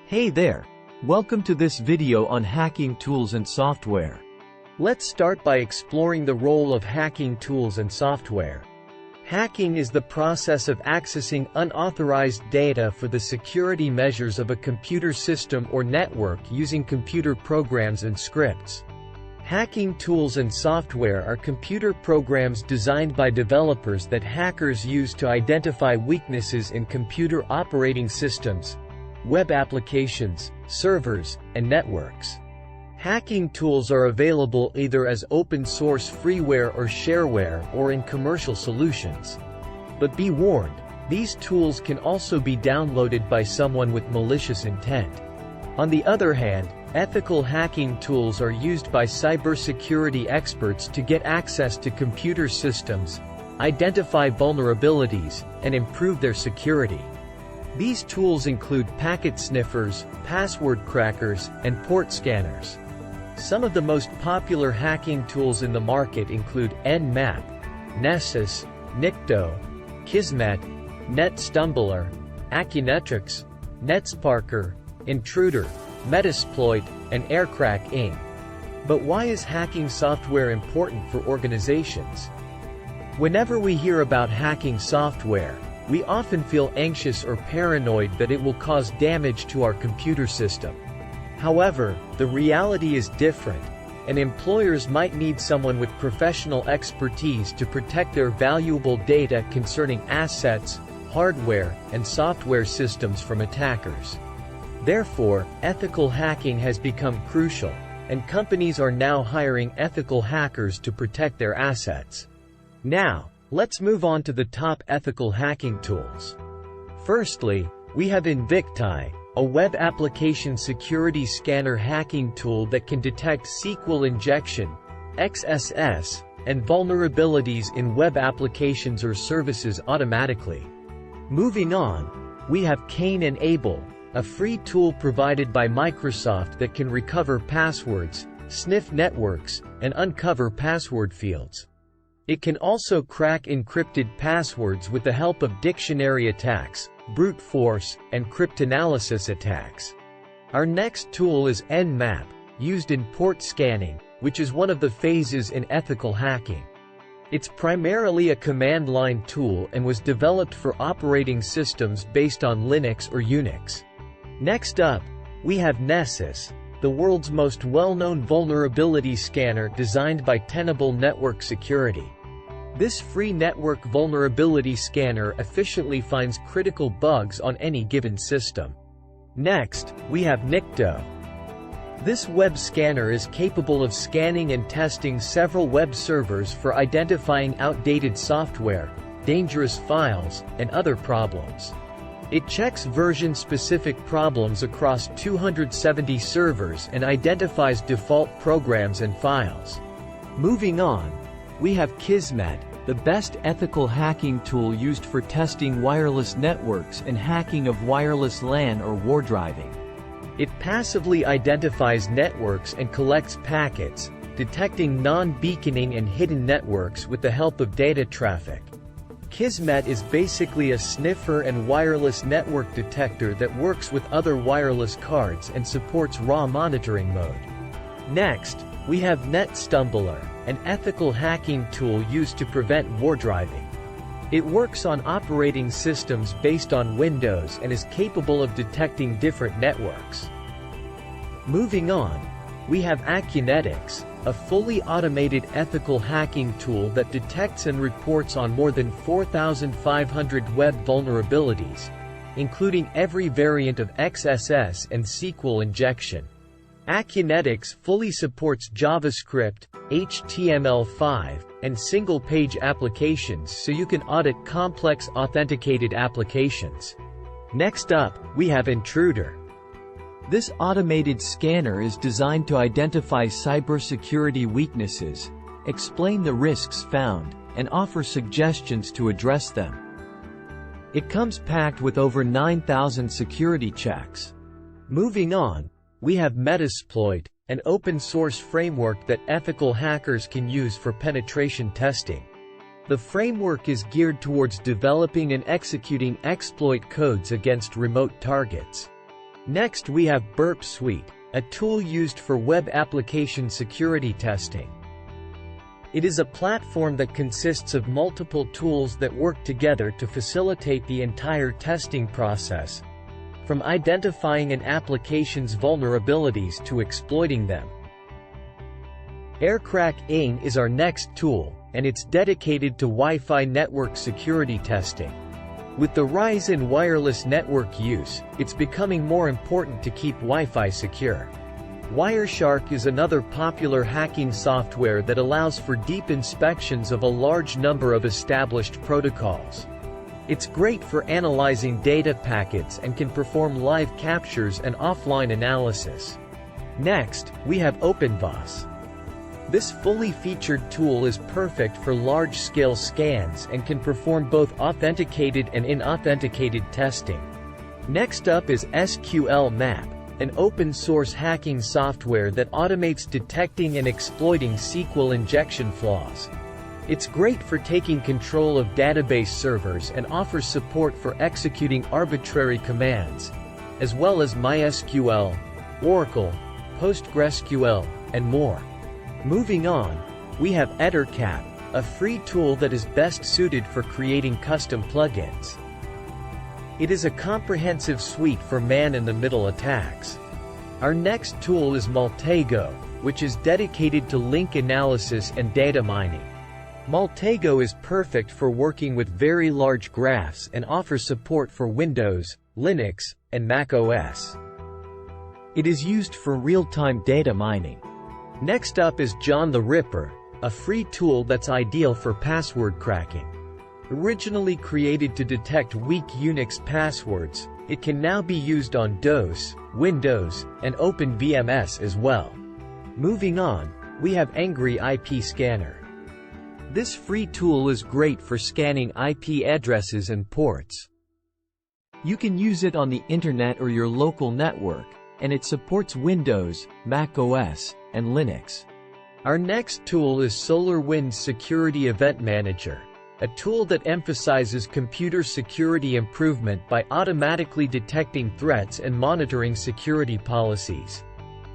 Hey there! Welcome to this video on hacking tools and software. Let's start by exploring the role of hacking tools and software. Hacking is the process of accessing unauthorized data for the security measures of a computer system or network using computer programs and scripts. Hacking tools and software are computer programs designed by developers that hackers use to identify weaknesses in computer operating systems, web applications, servers, and networks. Hacking tools are available either as open-source freeware or shareware or in commercial solutions. But be warned, these tools can also be downloaded by someone with malicious intent. On the other hand, ethical hacking tools are used by cybersecurity experts to get access to computer systems, identify vulnerabilities, and improve their security. These tools include packet sniffers, password crackers, and port scanners. Some of the most popular hacking tools in the market include Nmap, Nessus, Nikto, Kismet, NetStumbler, Acunetix, NetSparker, Intruder, Metasploit, and Aircrack-Ng. But why is hacking software important for organizations? Whenever we hear about hacking software, we often feel anxious or paranoid that it will cause damage to our computer system. However, the reality is different, and employers might need someone with professional expertise to protect their valuable data concerning assets, hardware, and software systems from attackers. Therefore, ethical hacking has become crucial, and companies are now hiring ethical hackers to protect their assets. Now, let's move on to the top ethical hacking tools. Firstly, we have Invicti, a web application security scanner hacking tool that can detect SQL injection, XSS, and vulnerabilities in web applications or services automatically. Moving on, we have Cain and Abel, a free tool provided by Microsoft that can recover passwords, sniff networks, and uncover password fields. It can also crack encrypted passwords with the help of dictionary attacks, brute force, and cryptanalysis attacks. Our next tool is Nmap, used in port scanning, which is one of the phases in ethical hacking. It's primarily a command line tool and was developed for operating systems based on Linux or Unix. Next up, we have Nessus, the world's most well-known vulnerability scanner designed by Tenable Network Security. This free network vulnerability scanner efficiently finds critical bugs on any given system. Next, we have Nikto. This web scanner is capable of scanning and testing several web servers for identifying outdated software, dangerous files, and other problems. It checks version-specific problems across 270 servers and identifies default programs and files. Moving on, we have Kismet, the best ethical hacking tool used for testing wireless networks and hacking of wireless LAN or war driving. It passively identifies networks and collects packets, detecting non-beaconing and hidden networks with the help of data traffic. Kismet is basically a sniffer and wireless network detector that works with other wireless cards and supports raw monitoring mode. Next, we have NetStumbler, an ethical hacking tool used to prevent war driving. It works on operating systems based on Windows and is capable of detecting different networks. Moving on, we have Acunetix, a fully automated ethical hacking tool that detects and reports on more than 4,500 web vulnerabilities, including every variant of XSS and SQL injection. Acunetix fully supports JavaScript, HTML5, and single-page applications so you can audit complex authenticated applications. Next up, we have Intruder. This automated scanner is designed to identify cybersecurity weaknesses, explain the risks found, and offer suggestions to address them. It comes packed with over 9,000 security checks. Moving on, we have Metasploit, an open-source framework that ethical hackers can use for penetration testing. The framework is geared towards developing and executing exploit codes against remote targets. Next we have Burp Suite, a tool used for web application security testing. It is a platform that consists of multiple tools that work together to facilitate the entire testing process, from identifying an application's vulnerabilities to exploiting them. Aircrack-Ng is our next tool, and it's dedicated to Wi-Fi network security testing. With the rise in wireless network use, it's becoming more important to keep Wi-Fi secure. Wireshark is another popular hacking software that allows for deep inspections of a large number of established protocols. It's great for analyzing data packets and can perform live captures and offline analysis. Next, we have OpenVas. This fully featured tool is perfect for large-scale scans and can perform both authenticated and unauthenticated testing. Next up is Nmap, an open-source hacking software that automates detecting and exploiting SQL injection flaws. It's great for taking control of database servers and offers support for executing arbitrary commands, as well as MySQL, Oracle, PostgreSQL, and more. Moving on, we have Ettercap, a free tool that is best suited for creating custom plugins. It is a comprehensive suite for man-in-the-middle attacks. Our next tool is Maltego, which is dedicated to link analysis and data mining. Maltego is perfect for working with very large graphs and offers support for Windows, Linux, and Mac OS. It is used for real-time data mining. Next up is John the Ripper, a free tool that's ideal for password cracking. Originally created to detect weak Unix passwords, it can now be used on DOS, Windows, and OpenVMS as well. Moving on, we have Angry IP Scanner. This free tool is great for scanning IP addresses and ports. You can use it on the internet or your local network, and it supports Windows, Mac OS, and Linux. Our next tool is SolarWind Security Event Manager, a tool that emphasizes computer security improvement by automatically detecting threats and monitoring security policies.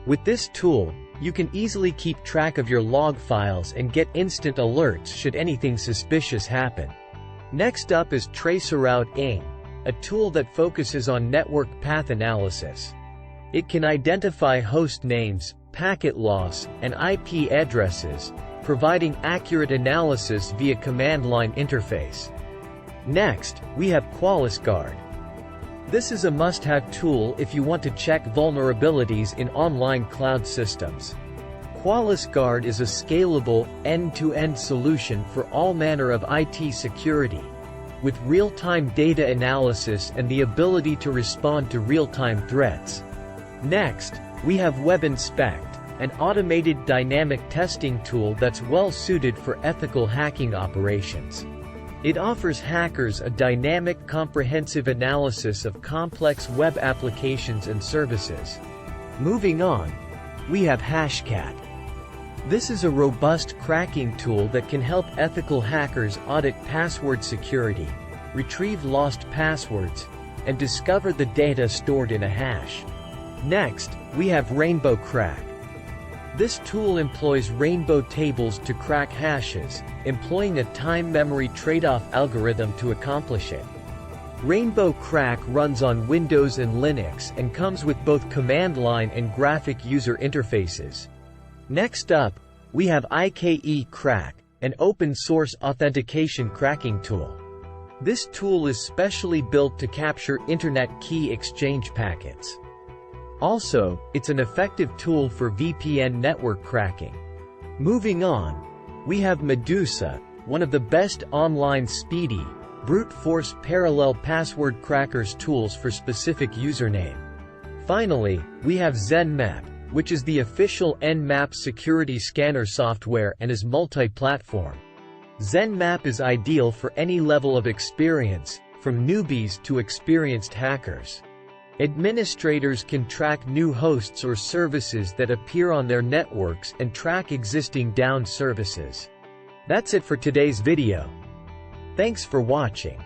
With this tool, you can easily keep track of your log files and get instant alerts should anything suspicious happen. Next up is TraceRoute NG, a tool that focuses on network path analysis. It can identify host names, packet loss, and IP addresses, providing accurate analysis via command line interface. Next, we have QualysGuard. This is a must-have tool if you want to check vulnerabilities in online cloud systems. QualysGuard is a scalable, end-to-end solution for all manner of IT security, with real-time data analysis and the ability to respond to real-time threats. Next, we have WebInspect, an automated dynamic testing tool that's well-suited for ethical hacking operations. It offers hackers a dynamic, comprehensive analysis of complex web applications and services. Moving on, we have Hashcat. This is a robust cracking tool that can help ethical hackers audit password security, retrieve lost passwords, and discover the data stored in a hash. Next, we have Rainbowcrack. This tool employs rainbow tables to crack hashes, employing a time-memory trade-off algorithm to accomplish it. Rainbowcrack runs on Windows and Linux and comes with both command line and graphic user interfaces. Next up, we have Crack, an open-source authentication cracking tool. This tool is specially built to capture Internet key exchange packets. Also, it's an effective tool for VPN network cracking. Moving on, we have Medusa, one of the best online speedy, brute force parallel password crackers tools for specific username. Finally, we have Zenmap, which is the official Nmap security scanner software and is multi-platform. Zenmap is ideal for any level of experience, from newbies to experienced hackers. Administrators can track new hosts or services that appear on their networks and track existing downed services. That's it for today's video. Thanks for watching.